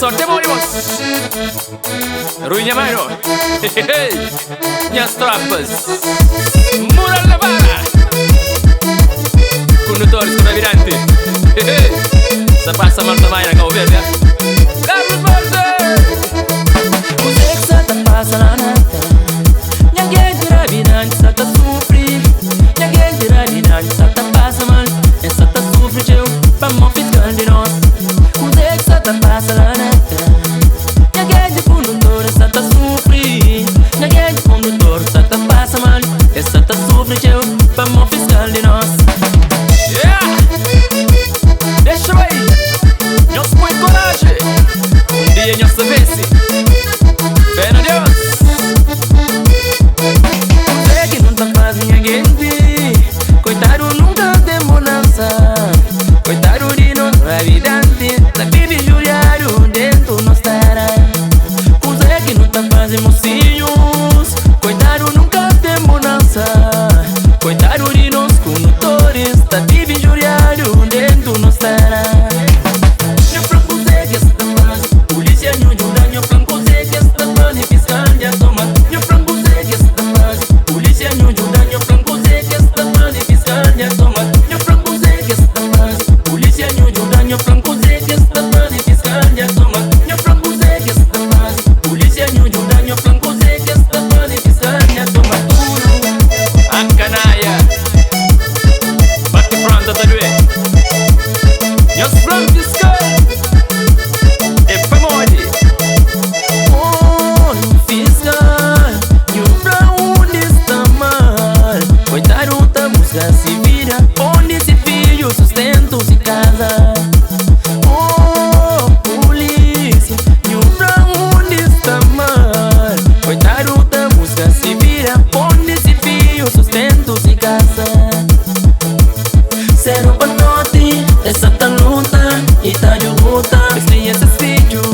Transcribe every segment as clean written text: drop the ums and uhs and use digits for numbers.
sorte morrimos. Ruinha mano. Minhas tropas. Mural na vara. Condutores com virante. Se passa mal também na Cabo Verde. Carlos Borges. O sexo tá passa na nata. Ninguém tira virante, só tá sofre. Ninguém tira virante, só tá passa mal. Essa tá sofre, teu, pra mão fiscal de nós. O sexo tá passa na nata. Ninguém de condutor, essa tá sofre. Ninguém de condutor, só tá passa mal. Essa tá sofre, teu, pra mão fiscal de nós. Deixa eu aí. Nós põe coragem. Dia nós vence. Fé no Deus. Sei que não tá fazendo ninguém. Coitado nunca tem bonança. Coitado de nós, gravidante. Da vive Juliário dentro nós estará. Sei que não tá fazendo mocinhos. Coitado nunca tem bonança. Coitado de nós, condutores. Da vive Juliário dentro nós estará. Meu franco sei que esta fase. Polícia não ajuda. Meu franco sei que esta fase. Fiscal já toma. Meu franco sei que esta fase. Polícia não ajuda. Meu franco sei que esta fase. Fiscal já toma. Meu franco sei que esta fase. Polícia não ajuda. Meu franco sei que esta fase. Fiscal já toma. Meu franco sei que esta fase. Polícia não ajuda. Meu franco sei que esta fase. Fiscal já toma tudo. A canaia. Bate pronto, tá doendo. Meus planos fiscais. É pra morrer. Oh, fiscal, e o pra onde está mal? Coitado da música se vira. Onde se filho, sustento se casa. Oh, polícia, e o pra onde está mal? Coitado da música se vira. Onde se filho, sustento se casa. Zero pra noite, essa tá luta e tá de luta. Vesti esses vídeos.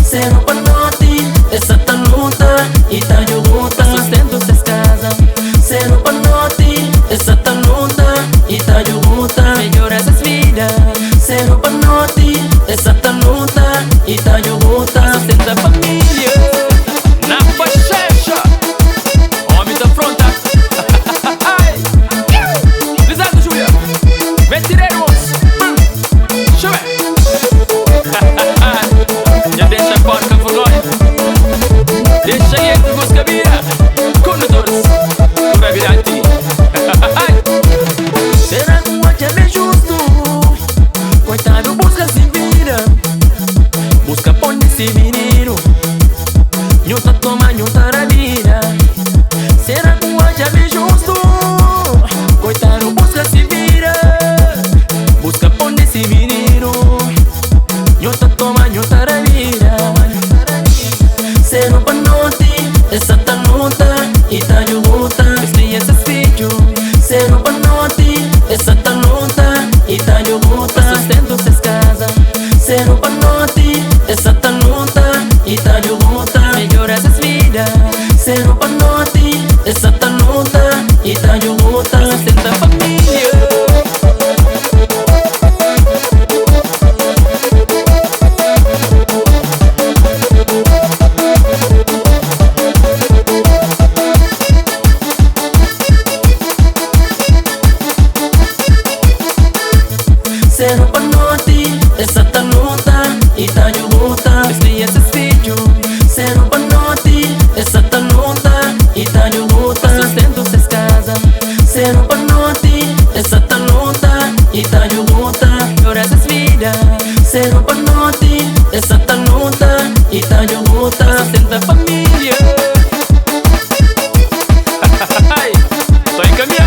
Zero pra noite, essa tá luta e tá de luta. Sustento essas casas. Zero pra noite, essa tá luta e tá de luta. Melhora essas vidas. Zero pra noite, essa tá luta e tá de luta. Sustenta a família. Na bochecha. Homem da fronta. Lisado, Júlia. Vetiremos. Deixa eu ver. Já deixa a porca por nós. Deixa aí que busca vira. Condutores. Por virante. Será que o ódio é bem justo? Coitado, busca se vira. Busca pôr nesse menino. Nhuta toma, nhuta na vida. Será que o ódio é bem justo? Coitado, busca se vira. Busca pôr nesse menino. Nhuta toma, nhuta na vida. Zero pra noite, essa tá luta e tá de luta. Vesti esses vídeos. Zero pra noite, essa tá luta e tá de luta. Sustento essas casas. Zero pra noite, essa tá luta e tá de luta. Melhora essas vidas. Zero pra noite, essa tá luta e tá de luta. Sustenta a família. Zero pra noite, essa tá luta e tá de luta. Vesti esses vídeos. Zero pra noite, essa tá luta e tá de luta. Sustento essas casas. Zero pra noite, essa tá luta e tá de luta. Melhora essas vidas. Zero pra noite, essa tá luta e tá de luta. Sustenta a família. Tô encaminhando.